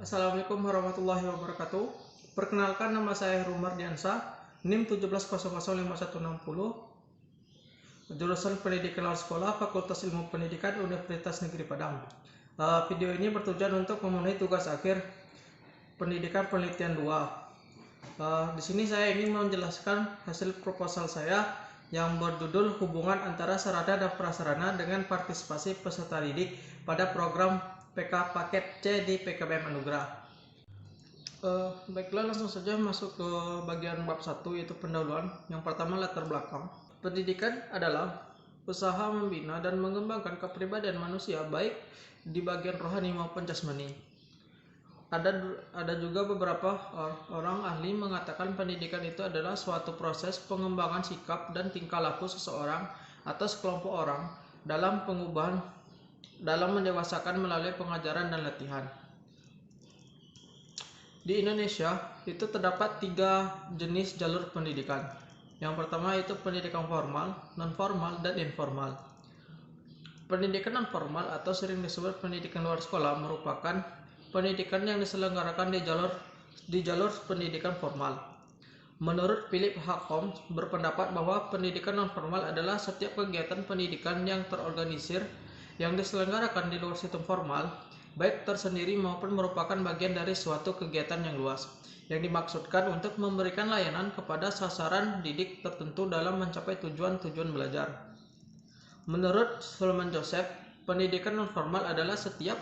Assalamualaikum warahmatullahi wabarakatuh. Perkenalkan, nama saya Heru Mardiansa, NIM 17005160, jurusan Pendidikan Luar Sekolah, Fakultas Ilmu Pendidikan, Universitas Negeri Padang. Video ini bertujuan untuk memenuhi tugas akhir Pendidikan Penelitian 2. Di sini saya ingin menjelaskan hasil proposal saya yang berjudul hubungan antara sarana dan prasarana dengan partisipasi peserta didik pada program PK Paket C di PKBM Anugerah. Baiklah, langsung saja masuk ke bagian bab 1, yaitu pendahuluan. Yang pertama, latar belakang. Pendidikan adalah usaha membina dan mengembangkan kepribadian manusia baik di bagian rohani maupun jasmani. Ada juga beberapa orang ahli mengatakan pendidikan itu adalah suatu proses pengembangan sikap dan tingkah laku seseorang atau sekelompok orang dalam mendewasakan melalui pengajaran dan latihan. Di Indonesia itu terdapat 3 jenis jalur pendidikan. Yang pertama yaitu pendidikan formal, non-formal, dan informal. Pendidikan non-formal atau sering disebut pendidikan luar sekolah merupakan pendidikan yang diselenggarakan di jalur pendidikan formal. Menurut Philip H. Holmes berpendapat bahwa pendidikan non-formal adalah setiap kegiatan pendidikan yang terorganisir yang diselenggarakan di luar sistem formal, baik tersendiri maupun merupakan bagian dari suatu kegiatan yang luas, yang dimaksudkan untuk memberikan layanan kepada sasaran didik tertentu dalam mencapai tujuan-tujuan belajar. Menurut Solomon Joseph, pendidikan non-formal adalah setiap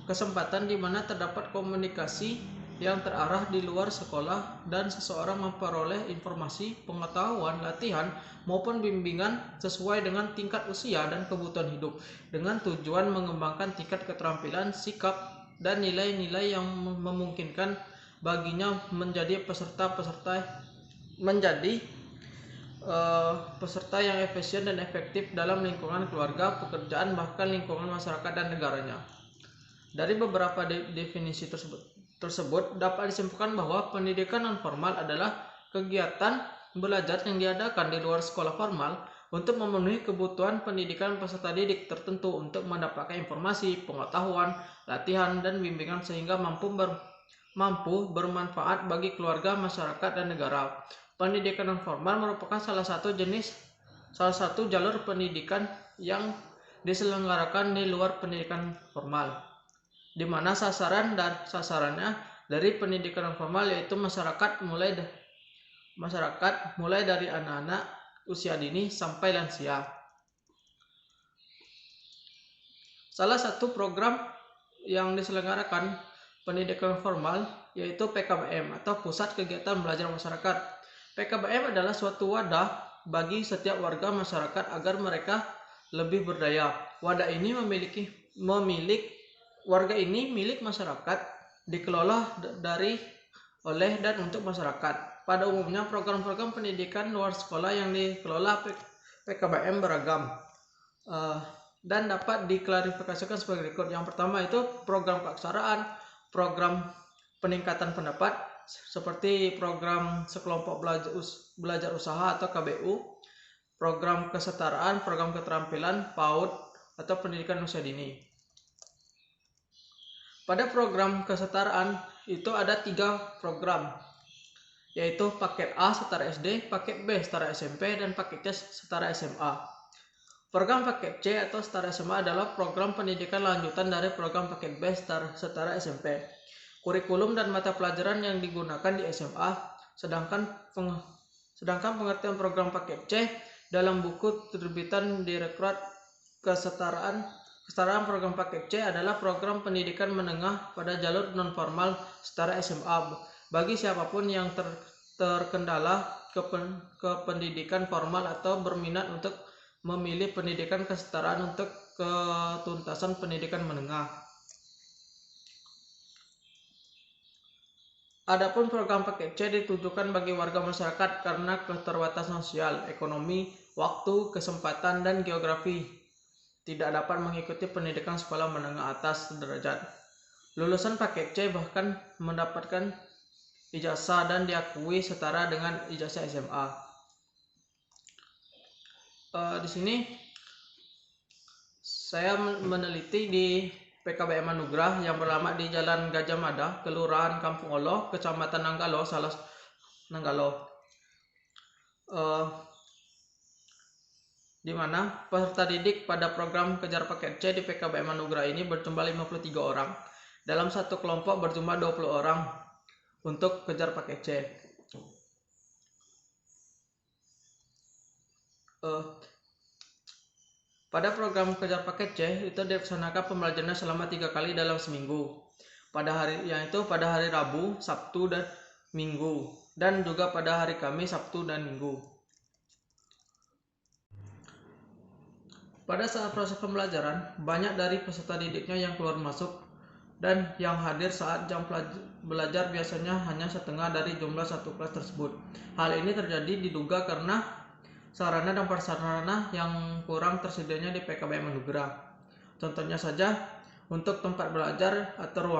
kesempatan di mana terdapat komunikasi yang terarah di luar sekolah dan seseorang memperoleh informasi, pengetahuan, latihan, maupun bimbingan sesuai dengan tingkat usia dan kebutuhan hidup dengan tujuan mengembangkan tingkat keterampilan, sikap, dan nilai-nilai yang memungkinkan baginya menjadi peserta yang efisien dan efektif dalam lingkungan keluarga, pekerjaan, bahkan lingkungan masyarakat dan negaranya. Dari beberapa definisi tersebut dapat disimpulkan bahwa pendidikan non-formal adalah kegiatan belajar yang diadakan di luar sekolah formal untuk memenuhi kebutuhan pendidikan peserta didik tertentu untuk mendapatkan informasi, pengetahuan, latihan, dan bimbingan sehingga mampu bermanfaat bagi keluarga, masyarakat, dan negara. Pendidikan non-formal merupakan salah satu jalur pendidikan yang diselenggarakan di luar pendidikan formal, di mana sasarannya dari pendidikan non formal yaitu masyarakat mulai dari anak-anak usia dini sampai lansia. Salah satu program yang diselenggarakan pendidikan formal yaitu PKBM atau Pusat Kegiatan Belajar Masyarakat. PKBM adalah suatu wadah bagi setiap warga masyarakat agar mereka lebih berdaya. Wadah ini warga ini milik masyarakat, dikelola oleh dan untuk masyarakat. Pada umumnya program-program pendidikan luar sekolah yang dikelola PKBM beragam dan dapat diklarifikasikan sebagai berikut. Yang pertama itu program keaksaraan, program peningkatan pendapat seperti program sekelompok belajar usaha atau KBU, program kesetaraan, program keterampilan PAUD atau pendidikan usia dini. Pada program kesetaraan itu ada 3 program, yaitu paket A setara SD, paket B setara SMP, dan paket C setara SMA. Program paket C atau setara SMA adalah program pendidikan lanjutan dari program paket B setara SMP. Kurikulum dan mata pelajaran yang digunakan di SMA, sedangkan pengertian program paket C dalam buku terbitan Direktorat Kesetaraan program paket C adalah program pendidikan menengah pada jalur non-formal setara SMA bagi siapapun yang terkendala ke pendidikan formal atau berminat untuk memilih pendidikan kesetaraan untuk ketuntasan pendidikan menengah. Adapun program paket C ditujukan bagi warga masyarakat karena keterbatasan sosial, ekonomi, waktu, kesempatan, dan geografi tidak dapat mengikuti pendidikan sekolah menengah atas sederajat. Lulusan paket C bahkan mendapatkan ijazah dan diakui setara dengan ijazah SMA. Di sini saya meneliti di PKBM Anugerah yang beralamat di Jalan Gajah Mada, Kelurahan Kampung Olo, Kecamatan Nanggalo, Nanggalo. Di mana peserta didik pada program Kejar Paket C di PKBM Anugerah ini berjumlah 53 orang. Dalam satu kelompok berjumlah 20 orang untuk kejar paket C. Pada program kejar paket C itu dilaksanakan pembelajaran selama 3 kali dalam seminggu. Pada hari Rabu, Sabtu, dan Minggu, dan juga pada hari Kamis, Sabtu, dan Minggu. Pada saat proses pembelajaran, banyak dari peserta didiknya yang keluar masuk dan yang hadir saat jam belajar biasanya hanya setengah dari jumlah satu kelas tersebut. Hal ini terjadi diduga karena sarana dan prasarana yang kurang tersedianya di PKBM Anugerah. Contohnya saja untuk tempat belajar atau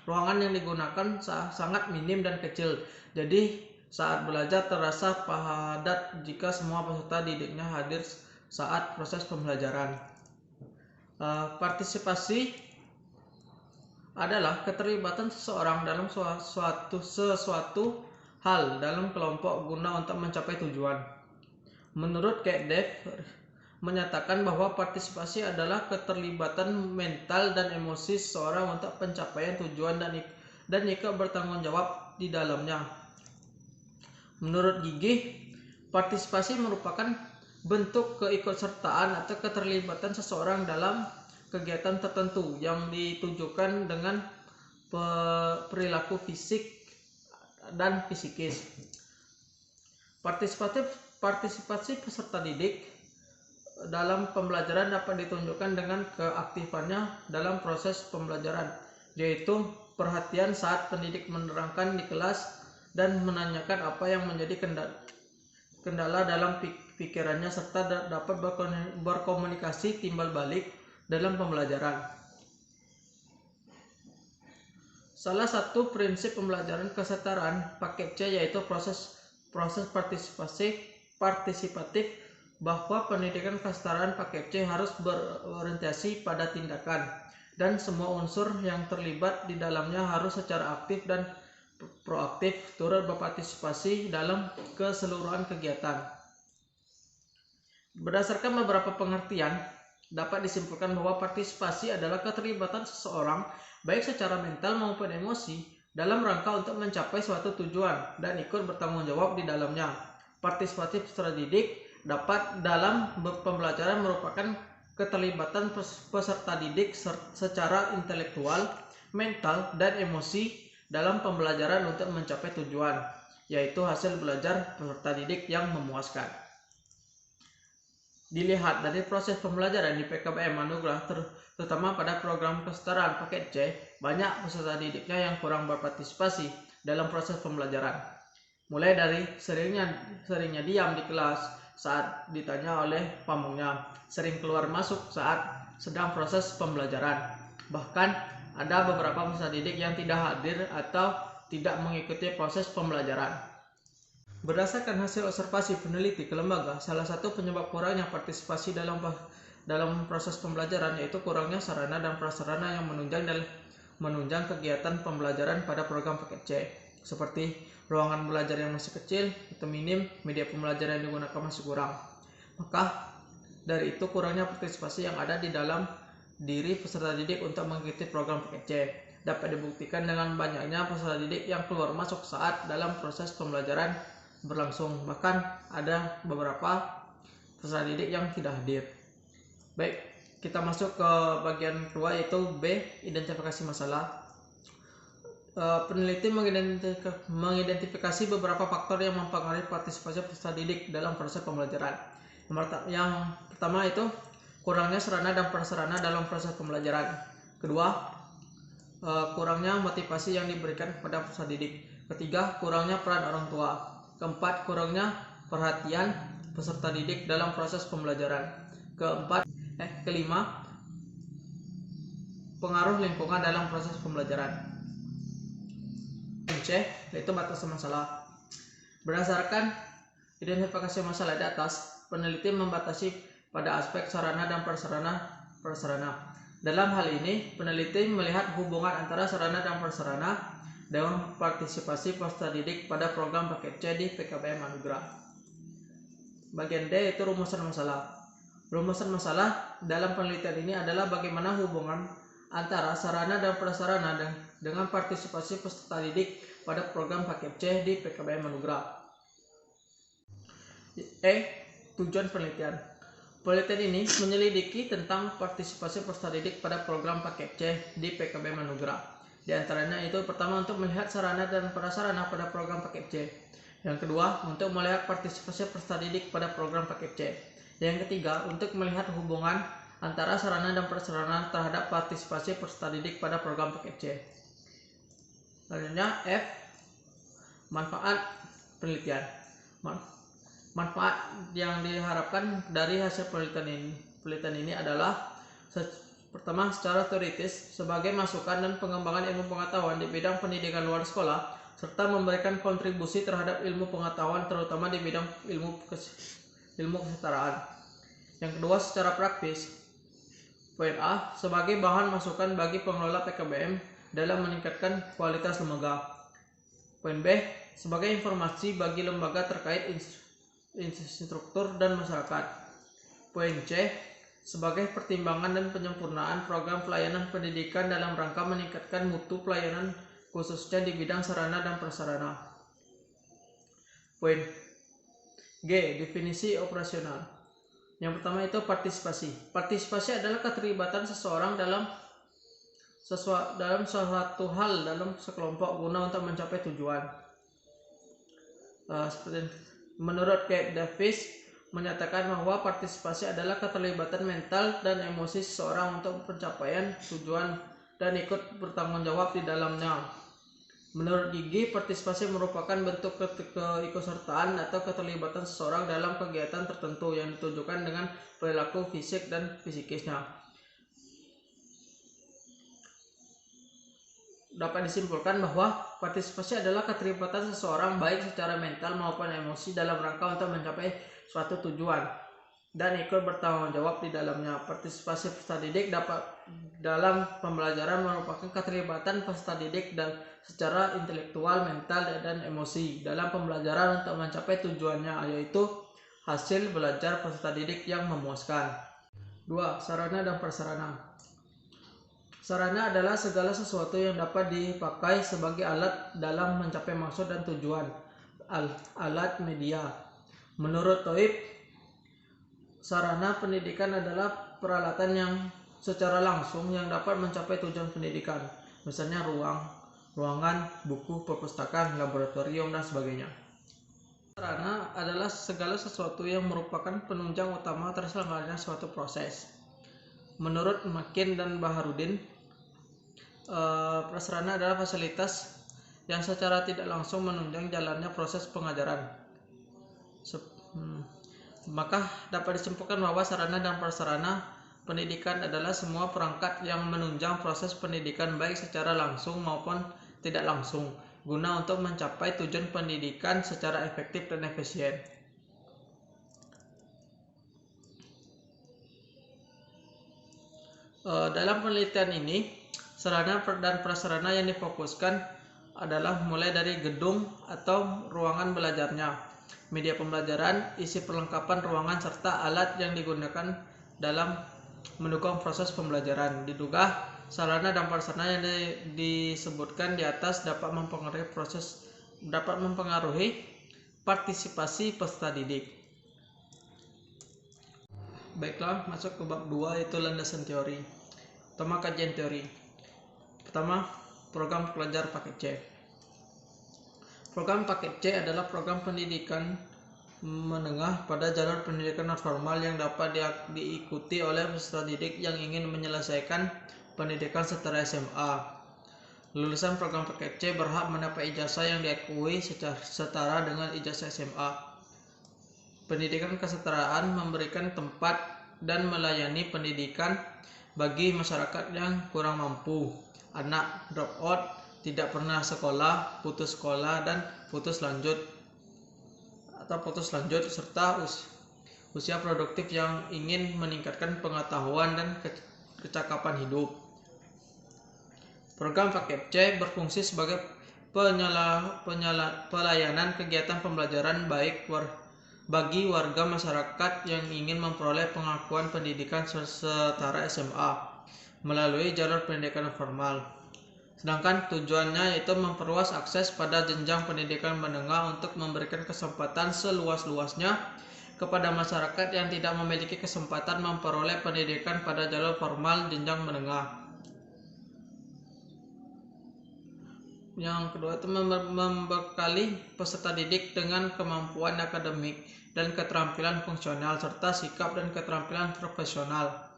ruangan yang digunakan sangat minim dan kecil. Jadi saat belajar terasa padat jika semua peserta didiknya hadir saat proses pembelajaran. Partisipasi adalah keterlibatan seseorang dalam sesuatu hal dalam kelompok guna untuk mencapai tujuan. Menurut Kekdev menyatakan bahwa partisipasi adalah keterlibatan mental dan emosi seseorang untuk pencapaian tujuan dan ikut bertanggung jawab di dalamnya. Menurut Gigih, partisipasi merupakan bentuk keikutsertaan atau keterlibatan seseorang dalam kegiatan tertentu yang ditujukan dengan perilaku fisik dan psikis. Partisipasi peserta didik dalam pembelajaran dapat ditunjukkan dengan keaktifannya dalam proses pembelajaran, yaitu perhatian saat pendidik menerangkan di kelas dan menanyakan apa yang menjadi kendala dalam pikirannya serta dapat berkomunikasi timbal balik dalam pembelajaran. Salah satu prinsip pembelajaran kesetaraan paket C yaitu proses partisipatif bahwa pendidikan kesetaraan paket C harus berorientasi pada tindakan dan semua unsur yang terlibat di dalamnya harus secara aktif dan proaktif turut berpartisipasi dalam keseluruhan kegiatan. Berdasarkan beberapa pengertian, dapat disimpulkan bahwa partisipasi adalah keterlibatan seseorang baik secara mental maupun emosi dalam rangka untuk mencapai suatu tujuan dan ikut bertanggung jawab di dalamnya. Partisipasi peserta didik dapat dalam pembelajaran merupakan keterlibatan peserta didik secara intelektual, mental, dan emosi dalam pembelajaran untuk mencapai tujuan, yaitu hasil belajar peserta didik yang memuaskan. Dilihat dari proses pembelajaran di PKBM Anugerah, terutama pada program kesetaraan paket C, banyak peserta didiknya yang kurang berpartisipasi dalam proses pembelajaran. Mulai dari seringnya diam di kelas saat ditanya oleh pamongnya, sering keluar masuk saat sedang proses pembelajaran. Bahkan ada beberapa peserta didik yang tidak hadir atau tidak mengikuti proses pembelajaran. Berdasarkan hasil observasi peneliti ke lembaga, salah satu penyebab kurangnya partisipasi dalam proses pembelajaran yaitu kurangnya sarana dan prasarana yang menunjang kegiatan pembelajaran pada program paket C, seperti ruangan belajar yang masih kecil atau minim, media pembelajaran yang digunakan masih kurang. Maka dari itu kurangnya partisipasi yang ada di dalam diri peserta didik untuk mengikuti program paket C dapat dibuktikan dengan banyaknya peserta didik yang keluar masuk saat dalam proses pembelajaran berlangsung, bahkan ada beberapa peserta didik yang tidak hadir. Baik, kita masuk ke bagian kedua yaitu B, identifikasi masalah. Peneliti mengidentifikasi beberapa faktor yang mempengaruhi partisipasi peserta didik dalam proses pembelajaran. Yang pertama itu kurangnya sarana dan prasarana dalam proses pembelajaran. Kedua, kurangnya motivasi yang diberikan kepada peserta didik. Ketiga, kurangnya peran orang tua. Keempat, kurangnya perhatian peserta didik dalam proses pembelajaran. Kelima, pengaruh lingkungan dalam proses pembelajaran. C, yaitu batasan masalah. Berdasarkan identifikasi masalah di atas, peneliti membatasi pada aspek sarana dan prasarana. Dalam hal ini, peneliti melihat hubungan antara sarana dan prasarana dengan partisipasi peserta didik pada program paket C di PKBM Anugerah. Bagian D itu rumusan masalah. Rumusan masalah dalam penelitian ini adalah bagaimana hubungan antara sarana dan prasarana dengan partisipasi peserta didik pada program paket C di PKBM Anugerah. Tujuan penelitian. Penelitian ini menyelidiki tentang partisipasi peserta didik pada program paket C di PKBM Anugerah. Di antaranya itu pertama untuk melihat sarana dan prasarana pada program paket C. Yang kedua, untuk melihat partisipasi peserta didik pada program paket C. Yang ketiga, untuk melihat hubungan antara sarana dan prasarana terhadap partisipasi peserta didik pada program paket C. Selanjutnya F, manfaat penelitian. Manfaat yang diharapkan dari hasil penelitian ini adalah pertama, secara teoritis sebagai masukan dan pengembangan ilmu pengetahuan di bidang pendidikan luar sekolah serta memberikan kontribusi terhadap ilmu pengetahuan terutama di bidang ilmu kesetaraan. Yang kedua, secara praktis. Poin A, sebagai bahan masukan bagi pengelola PKBM dalam meningkatkan kualitas lembaga. Poin B, sebagai informasi bagi lembaga terkait instruktur dan masyarakat. Poin C, sebagai pertimbangan dan penyempurnaan program pelayanan pendidikan dalam rangka meningkatkan mutu pelayanan khususnya di bidang sarana dan prasarana. Poin G, definisi operasional. Yang pertama itu partisipasi. Partisipasi adalah keterlibatan seseorang dalam suatu hal dalam sekelompok guna untuk mencapai tujuan. Menurut Kate Davis menyatakan bahwa partisipasi adalah keterlibatan mental dan emosi seseorang untuk pencapaian tujuan dan ikut bertanggung jawab di dalamnya. Menurut Gigi, partisipasi merupakan bentuk keikutsertaan atau keterlibatan seseorang dalam kegiatan tertentu yang ditujukan dengan perilaku fisik dan psikisnya. Dapat disimpulkan bahwa partisipasi adalah keterlibatan seseorang baik secara mental maupun emosi dalam rangka untuk mencapai suatu tujuan dan ikut bertanggung jawab di dalamnya. Partisipasi peserta didik dalam pembelajaran merupakan keterlibatan peserta didik secara intelektual, mental, dan emosi dalam pembelajaran untuk mencapai tujuannya, yaitu hasil belajar peserta didik yang memuaskan. 2. Sarana dan prasarana. Sarana adalah segala sesuatu yang dapat dipakai sebagai alat dalam mencapai maksud dan tujuan. Alat media. Menurut Toib, sarana pendidikan adalah peralatan yang secara langsung yang dapat mencapai tujuan pendidikan, misalnya ruangan, buku, perpustakaan, laboratorium, dan sebagainya. Sarana adalah segala sesuatu yang merupakan penunjang utama terselenggaranya suatu proses. Menurut Makin dan Baharudin, prasarana adalah fasilitas yang secara tidak langsung menunjang jalannya proses pengajaran. Maka dapat disimpulkan bahwa sarana dan prasarana pendidikan adalah semua perangkat yang menunjang proses pendidikan baik secara langsung maupun tidak langsung guna untuk mencapai tujuan pendidikan secara efektif dan efisien. Dalam penelitian ini, sarana dan prasarana yang difokuskan adalah mulai dari gedung atau ruangan belajarnya, media pembelajaran, isi perlengkapan ruangan, serta alat yang digunakan dalam mendukung proses pembelajaran. Diduga sarana dan prasarana yang disebutkan di atas dapat mempengaruhi partisipasi peserta didik. Baiklah, masuk ke bab 2, yaitu landasan teori. Pertama, kajian teori. Pertama, program pelajar paket C. Program paket C adalah program pendidikan menengah pada jalur pendidikan non formal yang dapat diikuti oleh peserta didik yang ingin menyelesaikan pendidikan setara SMA. Lulusan program paket C berhak mendapat ijazah yang diakui secara setara dengan ijazah SMA. Pendidikan kesetaraan memberikan tempat dan melayani pendidikan bagi masyarakat yang kurang mampu, anak drop out, tidak pernah sekolah, putus sekolah, dan putus lanjut, serta usia produktif yang ingin meningkatkan pengetahuan dan kecakapan hidup. Program Paket C berfungsi sebagai pelayanan kegiatan pembelajaran baik bagi warga masyarakat yang ingin memperoleh pengakuan pendidikan setara SMA melalui jalur pendidikan formal. Sedangkan tujuannya yaitu memperluas akses pada jenjang pendidikan menengah untuk memberikan kesempatan seluas-luasnya kepada masyarakat yang tidak memiliki kesempatan memperoleh pendidikan pada jalur formal jenjang menengah. Yang kedua itu membekali peserta didik dengan kemampuan akademik dan keterampilan fungsional serta sikap dan keterampilan profesional,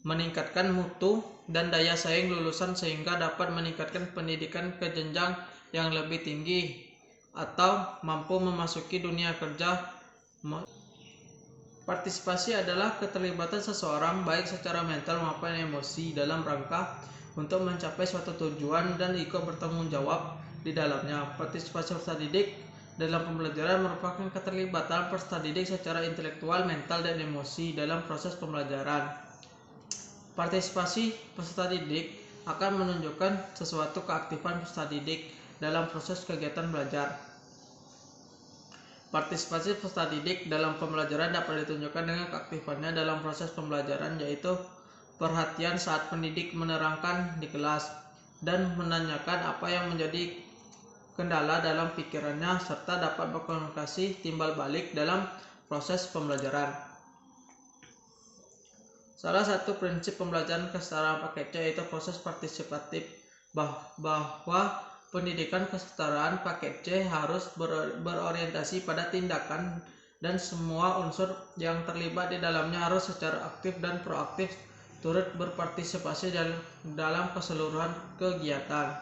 meningkatkan mutu dan daya saing lulusan sehingga dapat meningkatkan pendidikan ke jenjang yang lebih tinggi atau mampu memasuki dunia kerja. Partisipasi adalah keterlibatan seseorang baik secara mental maupun emosi dalam rangka untuk mencapai suatu tujuan dan ikut bertanggung jawab di dalamnya. Partisipasi peserta didik dalam pembelajaran merupakan keterlibatan peserta didik secara intelektual, mental, dan emosi dalam proses pembelajaran. Partisipasi peserta didik akan menunjukkan sesuatu keaktifan peserta didik dalam proses kegiatan belajar. Partisipasi peserta didik dalam pembelajaran dapat ditunjukkan dengan keaktifannya dalam proses pembelajaran, yaitu perhatian saat pendidik menerangkan di kelas dan menanyakan apa yang menjadi kendala dalam pikirannya serta dapat berkomunikasi timbal balik dalam proses pembelajaran. Salah satu prinsip pembelajaran kesetaraan paket C yaitu proses partisipatif, bahwa pendidikan kesetaraan paket C harus berorientasi pada tindakan dan semua unsur yang terlibat di dalamnya harus secara aktif dan proaktif turut berpartisipasi dalam keseluruhan kegiatan.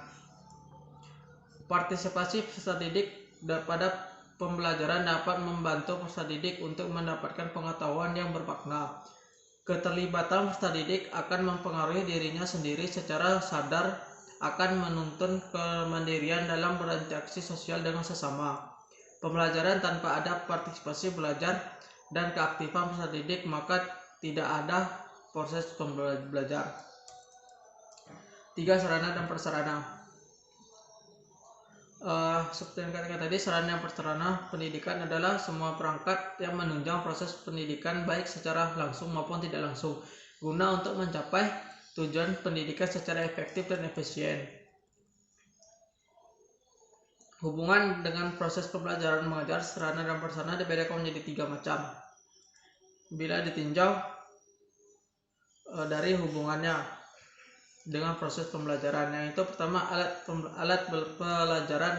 Partisipasi peserta didik pada pembelajaran dapat membantu peserta didik untuk mendapatkan pengetahuan yang bermakna. Keterlibatan peserta didik akan mempengaruhi dirinya sendiri secara sadar, akan menuntun kemandirian dalam berinteraksi sosial dengan sesama. Pembelajaran tanpa ada partisipasi belajar dan keaktifan peserta didik maka tidak ada proses pembelajar. 3. Sarana dan prasarana. Seperti yang katakan tadi, sarana dan prasarana pendidikan adalah semua perangkat yang menunjang proses pendidikan baik secara langsung maupun tidak langsung guna untuk mencapai tujuan pendidikan secara efektif dan efisien. Hubungan dengan proses pembelajaran mengajar, sarana dan prasarana dibedakan menjadi 3 macam bila ditinjau dari hubungannya dengan proses pembelajaran. Yang itu pertama, alat pelajaran.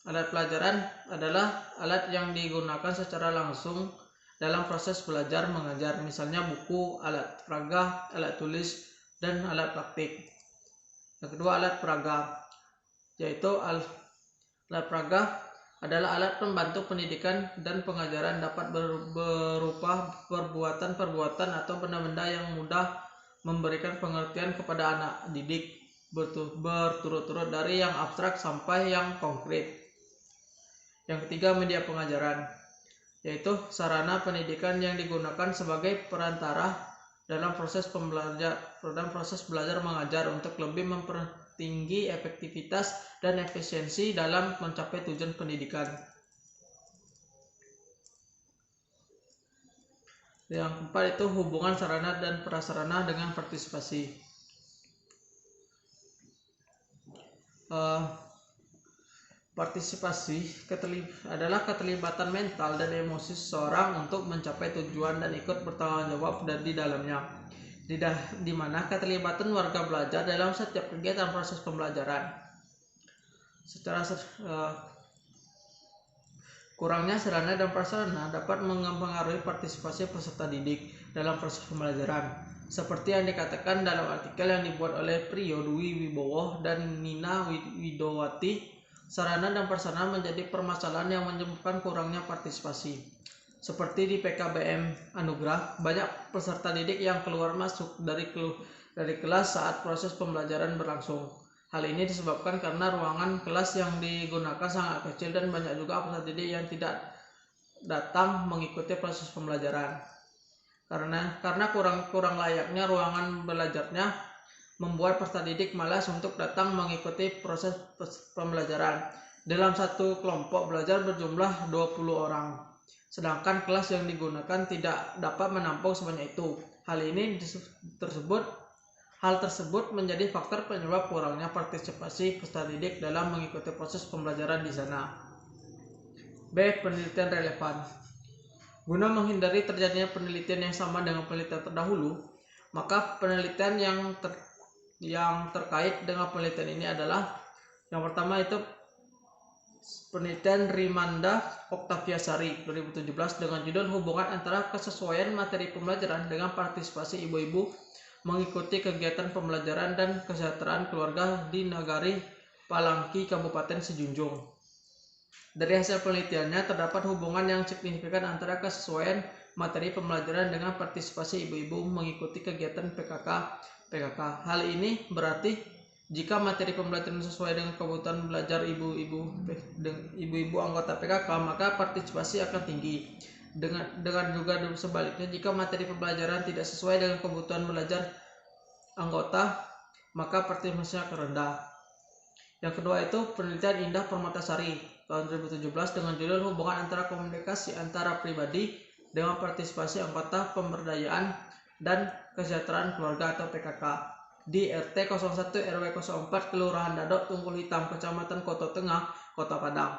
Alat pelajaran adalah alat yang digunakan secara langsung dalam proses belajar mengajar, misalnya buku, alat peraga, alat tulis, dan alat praktik. Yang kedua, alat peraga, yaitu alat peraga adalah alat pembantu pendidikan dan pengajaran, dapat berupa perbuatan-perbuatan atau benda-benda yang mudah memberikan pengertian kepada anak didik berturut-turut dari yang abstrak sampai yang konkret. Yang ketiga, media pengajaran, yaitu sarana pendidikan yang digunakan sebagai perantara dalam proses belajar mengajar untuk lebih mempertinggi efektivitas dan efisiensi dalam mencapai tujuan pendidikan. Yang keempat itu hubungan sarana dan prasarana dengan partisipasi. Partisipasi adalah keterlibatan mental dan emosi seseorang untuk mencapai tujuan dan ikut bertanggung jawab di dalamnya, di mana keterlibatan warga belajar dalam setiap kegiatan proses pembelajaran. Kurangnya sarana dan prasarana dapat mempengaruhi partisipasi peserta didik dalam proses pembelajaran. Seperti yang dikatakan dalam artikel yang dibuat oleh Priyo Dwi Wibowo dan Nina Widowati, sarana dan prasarana menjadi permasalahan yang menyebabkan kurangnya partisipasi. Seperti di PKBM Anugerah, banyak peserta didik yang keluar masuk dari kelas saat proses pembelajaran berlangsung. Hal ini disebabkan karena ruangan kelas yang digunakan sangat kecil dan banyak juga peserta didik yang tidak datang mengikuti proses pembelajaran. karena kurang layaknya ruangan belajarnya membuat peserta didik malas untuk datang mengikuti proses pembelajaran. Dalam satu kelompok belajar berjumlah 20 orang, sedangkan kelas yang digunakan tidak dapat menampung sebanyak itu. Hal tersebut menjadi faktor penyebab kurangnya partisipasi peserta didik dalam mengikuti proses pembelajaran di sana. B. Penelitian relevan. Guna menghindari terjadinya penelitian yang sama dengan penelitian terdahulu, maka penelitian yang terkait dengan penelitian ini adalah yang pertama itu penelitian Rimanda Oktaviasari 2017 dengan judul hubungan antara kesesuaian materi pembelajaran dengan partisipasi ibu-ibu mengikuti kegiatan pembelajaran dan kesejahteraan keluarga di Nagari Palangki, Kabupaten Sejunjung. Dari hasil penelitiannya terdapat hubungan yang signifikan antara kesesuaian materi pembelajaran dengan partisipasi ibu-ibu mengikuti kegiatan PKK. Hal ini berarti jika materi pembelajaran sesuai dengan kebutuhan belajar ibu-ibu anggota PKK, maka partisipasi akan tinggi. Dengan juga sebaliknya, jika materi pembelajaran tidak sesuai dengan kebutuhan belajar anggota, maka partisipasi akan rendah. Yang kedua itu penelitian Indah Permatasari tahun 2017 dengan judul hubungan antara komunikasi antara pribadi dengan partisipasi anggota pemberdayaan dan kesejahteraan keluarga atau PKK di RT 01 RW 04 Kelurahan Dadok, Tunggul Hitam, Kecamatan Koto Tengah, Kota Padang.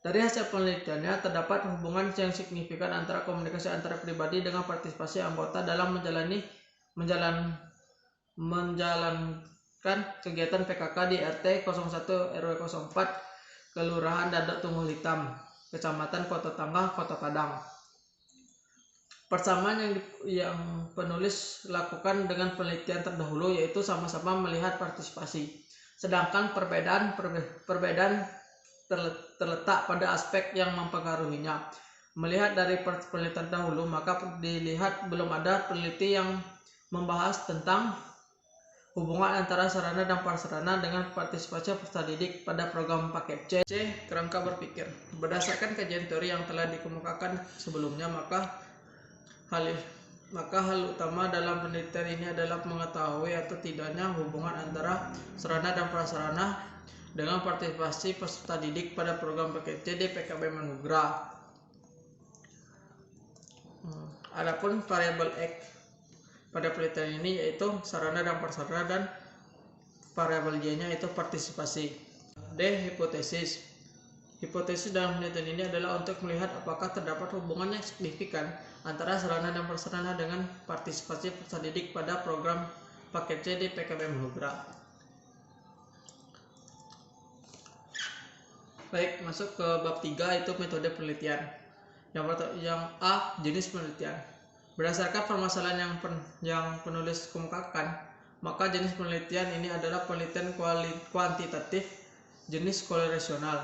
Dari hasil penelitiannya terdapat hubungan yang signifikan antara komunikasi antara pribadi dengan partisipasi anggota dalam menjalankan kegiatan PKK di RT 01 RW 04 Kelurahan Dadok, Tunggul Hitam, Kecamatan Kota Tengah, Kota Padang. Persamaan yang penulis lakukan dengan penelitian terdahulu yaitu sama-sama melihat partisipasi, sedangkan perbedaan terletak pada aspek yang mempengaruhinya. Melihat dari penelitian dahulu, maka dilihat belum ada peneliti yang membahas tentang hubungan antara sarana dan prasarana dengan partisipasi peserta didik pada program paket C. Kerangka berpikir. Berdasarkan kajian teori yang telah dikemukakan sebelumnya, maka hal utama dalam penelitian ini adalah mengetahui atau tidaknya hubungan antara sarana dan prasarana dengan partisipasi peserta didik pada program paket C di PKB Manugrah. Adapun variabel X pada penelitian ini yaitu sarana dan prasarana dan variabel Y-nya yaitu partisipasi. D. Hipotesis. Hipotesis dalam penelitian ini adalah untuk melihat apakah terdapat hubungan yang signifikan antara sarana dan prasarana dengan partisipasi peserta didik pada program paket C di PKB Manugrah. Baik, masuk ke bab 3 itu metode penelitian. Yang A, jenis penelitian. Berdasarkan permasalahan yang penulis kemukakan, maka jenis penelitian ini adalah penelitian kuantitatif jenis korelasional.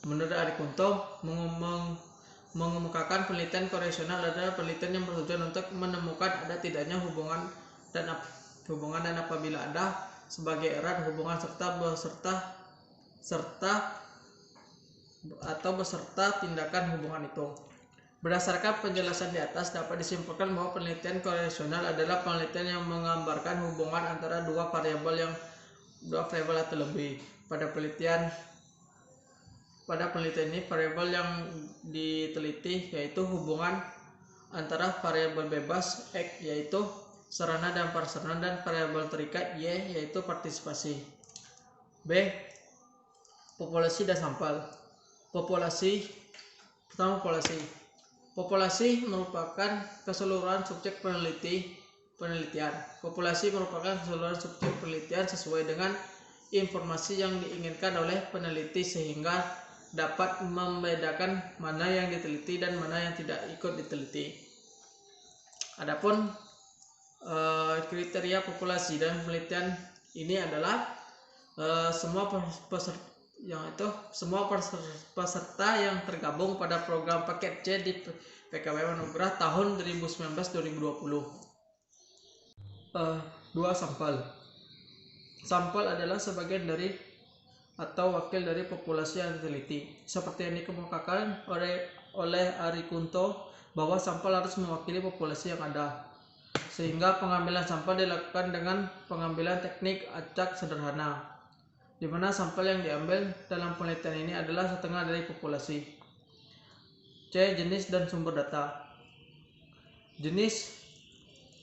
Menurut Arikunto, mengemukakan penelitian korelasional adalah penelitian yang bertujuan untuk menemukan ada tidaknya hubungan dan apabila ada sebagai erat hubungan beserta tindakan hubungan itu. Berdasarkan penjelasan di atas dapat disimpulkan bahwa penelitian korelasional adalah penelitian yang menggambarkan hubungan antara dua variabel atau lebih. Pada penelitian ini variabel yang diteliti yaitu hubungan antara variabel bebas X yaitu sarana dan prasarana dan variabel terikat Y yaitu partisipasi. B. Populasi dan sampel. Populasi merupakan keseluruhan subjek penelitian. Populasi merupakan keseluruhan subjek penelitian sesuai dengan informasi yang diinginkan oleh peneliti sehingga dapat membedakan mana yang diteliti dan mana yang tidak ikut diteliti. Adapun kriteria populasi dan penelitian ini adalah semua peserta yang tergabung pada program paket C di PKB Manugrah tahun 2019-2020. 2. Sampel adalah sebagian dari atau wakil dari populasi yang diteliti. Seperti yang dikemukakan oleh Arikunto bahwa sampel harus mewakili populasi yang ada, sehingga pengambilan sampel dilakukan dengan pengambilan teknik acak sederhana, di mana sampel yang diambil dalam penelitian ini adalah setengah dari populasi. C. Jenis dan sumber data. Jenis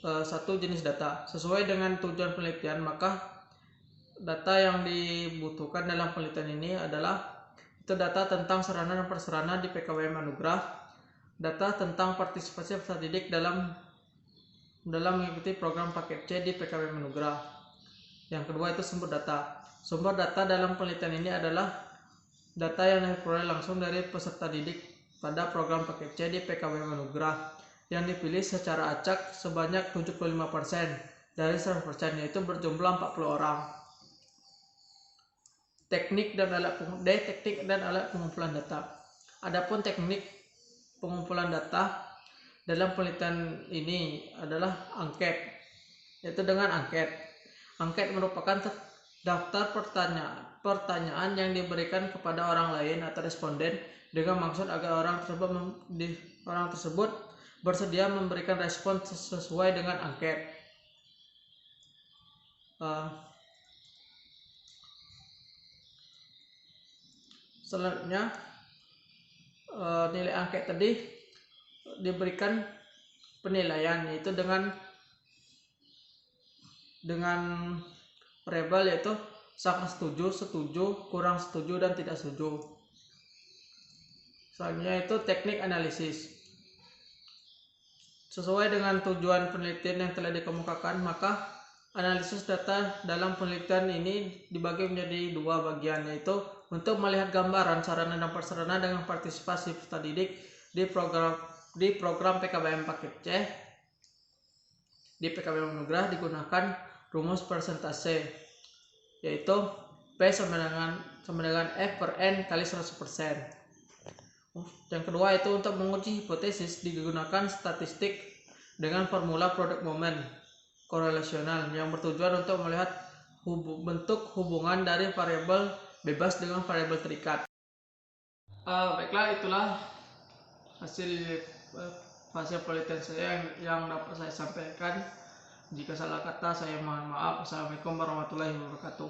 1. Jenis data. Sesuai dengan tujuan penelitian, maka data yang dibutuhkan dalam penelitian ini adalah itu data tentang sarana dan prasarana di PKBM Anugerah, data tentang partisipasi peserta didik dalam mengikuti program paket C di PKBM Anugerah. Yang kedua itu sumber data. Sumber data dalam penelitian ini adalah data yang diperoleh langsung dari peserta didik pada program paket C di PKBM Anugerah yang dipilih secara acak sebanyak 75% dari 100%, yaitu berjumlah 40 orang. Teknik dan alat pengumpulan data. Adapun teknik pengumpulan data dalam penelitian ini adalah angket, yaitu dengan angket. Angket merupakan daftar pertanyaan yang diberikan kepada orang lain atau responden dengan maksud agar orang tersebut bersedia memberikan respon sesuai dengan angket. Selanjutnya, nilai angket tadi diberikan penilaian, yaitu dengan variabel yaitu sangat setuju, setuju, kurang setuju, dan tidak setuju. Selanjutnya itu teknik analisis. Sesuai dengan tujuan penelitian yang telah dikemukakan, maka analisis data dalam penelitian ini dibagi menjadi 2 bagian, yaitu untuk melihat gambaran sarana dan prasarana dengan partisipasi peserta didik di program PKBM paket C di PKBM Anugerah digunakan rumus persentase, yaitu P sama dengan F per N kali 100%. Yang kedua itu untuk menguji hipotesis digunakan statistik dengan formula produk momen korelasional yang bertujuan untuk melihat bentuk hubungan dari variabel bebas dengan variabel terikat. Baiklah, itulah hasil penelitian saya yang dapat saya sampaikan. Jika salah kata saya mohon maaf. Assalamualaikum warahmatullahi wabarakatuh.